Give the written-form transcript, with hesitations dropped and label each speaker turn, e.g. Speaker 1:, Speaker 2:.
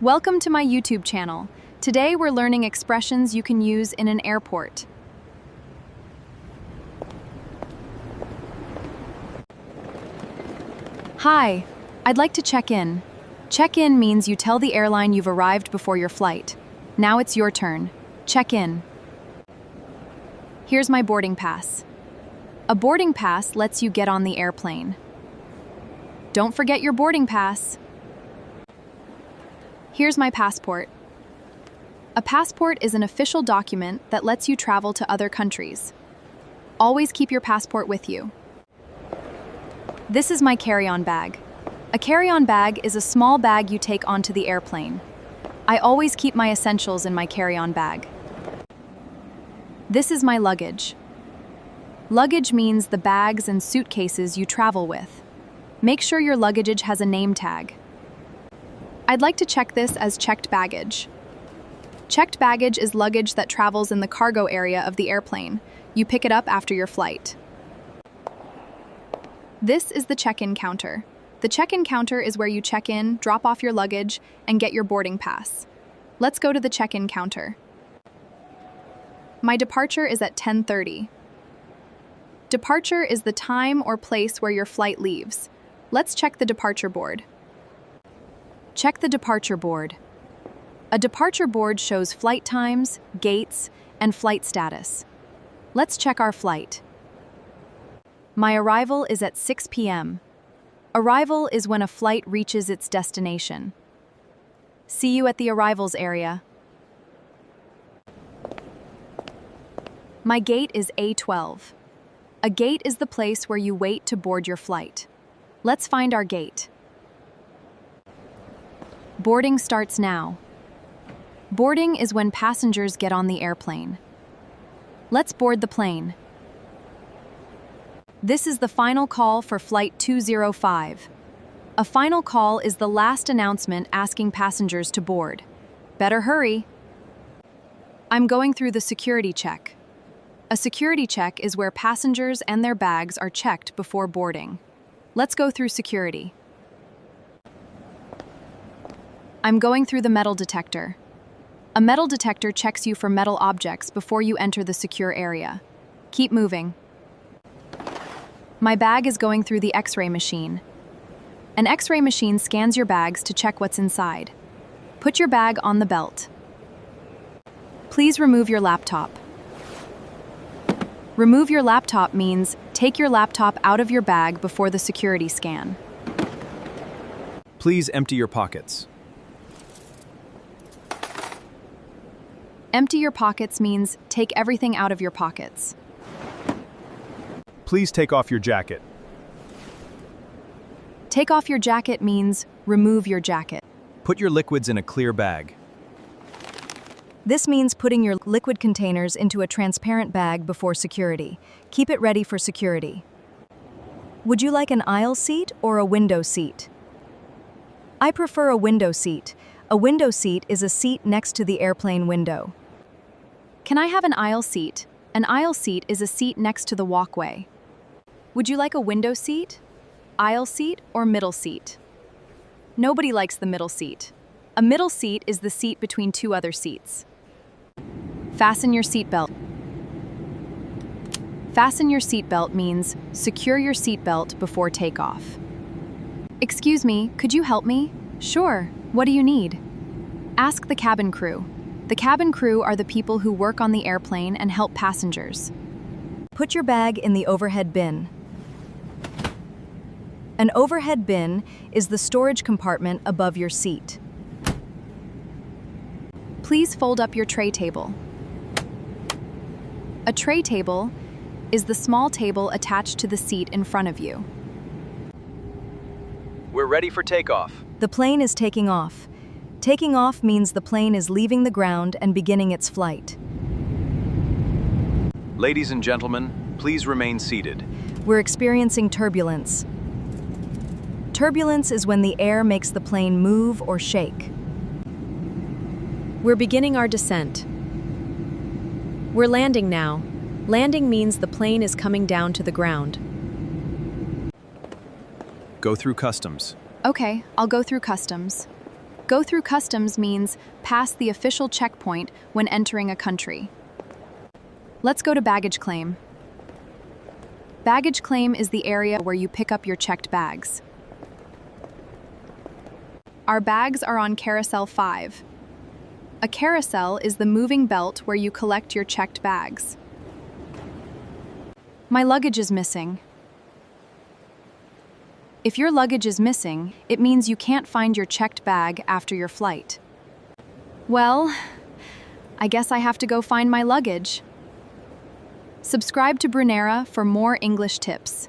Speaker 1: Welcome to my YouTube channel. Today we're learning expressions you can use in an airport. Hi, I'd like to check in. Check in means you tell the airline you've arrived before your flight. Now it's your turn. Check in. Here's my boarding pass. A boarding pass lets you get on the airplane. Don't forget your boarding pass. Here's my passport. A passport is an official document that lets you travel to other countries. Always keep your passport with you. This is my carry-on bag. A carry-on bag is a small bag you take onto the airplane. I always keep my essentials in my carry-on bag. This is my luggage. Luggage means the bags and suitcases you travel with. Make sure your luggage has a name tag. I'd like to check this as checked baggage. Checked baggage is luggage that travels in the cargo area of the airplane. You pick it up after your flight. This is the check-in counter. The check-in counter is where you check in, drop off your luggage, and get your boarding pass. Let's go to the check-in counter. My departure is at 10:30. Departure is the time or place where your flight leaves. Let's check the departure board. Check the departure board. A departure board shows flight times, gates, and flight status. Let's check our flight. My arrival is at 6 p.m. Arrival is when a flight reaches its destination. See you at the arrivals area. My gate is A12. A gate is the place where you wait to board your flight. Let's find our gate. Boarding starts now. Boarding is when passengers get on the airplane. Let's board the plane. This is the final call for Flight 205. A final call is the last announcement asking passengers to board. Better hurry. I'm going through the security check. A security check is where passengers and their bags are checked before boarding. Let's go through security. I'm going through the metal detector. A metal detector checks you for metal objects before you enter the secure area. Keep moving. My bag is going through the X-ray machine. An X-ray machine scans your bags to check what's inside. Put your bag on the belt. Please remove your laptop. Remove your laptop means take your laptop out of your bag before the security scan.
Speaker 2: Please empty your pockets.
Speaker 1: Empty your pockets means take everything out of your pockets.
Speaker 2: Please take off your jacket.
Speaker 1: Take off your jacket means remove your jacket.
Speaker 2: Put your liquids in a clear bag.
Speaker 1: This means putting your liquid containers into a transparent bag before security. Keep it ready for security. Would you like an aisle seat or a window seat? I prefer a window seat. A window seat is a seat next to the airplane window. Can I have an aisle seat? An aisle seat is a seat next to the walkway. Would you like a window seat, aisle seat, or middle seat? Nobody likes the middle seat. A middle seat is the seat between two other seats. Fasten your seatbelt. Fasten your seatbelt means secure your seatbelt before takeoff. Excuse me, could you help me? Sure, what do you need? Ask the cabin crew. The cabin crew are the people who work on the airplane and help passengers. Put your bag in the overhead bin. An overhead bin is the storage compartment above your seat. Please fold up your tray table. A tray table is the small table attached to the seat in front of you.
Speaker 2: We're ready for takeoff.
Speaker 1: The plane is taking off. Taking off means the plane is leaving the ground and beginning its flight.
Speaker 2: Ladies and gentlemen, please remain seated.
Speaker 1: We're experiencing turbulence. Turbulence is when the air makes the plane move or shake. We're beginning our descent. We're landing now. Landing means the plane is coming down to the ground.
Speaker 2: Go through customs.
Speaker 1: Okay, I'll go through customs. Go through customs means pass the official checkpoint when entering a country. Let's go to baggage claim. Baggage claim is the area where you pick up your checked bags. Our bags are on Carousel 5. A carousel is the moving belt where you collect your checked bags. My luggage is missing. If your luggage is missing, it means you can't find your checked bag after your flight. Well, I guess I have to go find my luggage. Subscribe to Brunera for more English tips.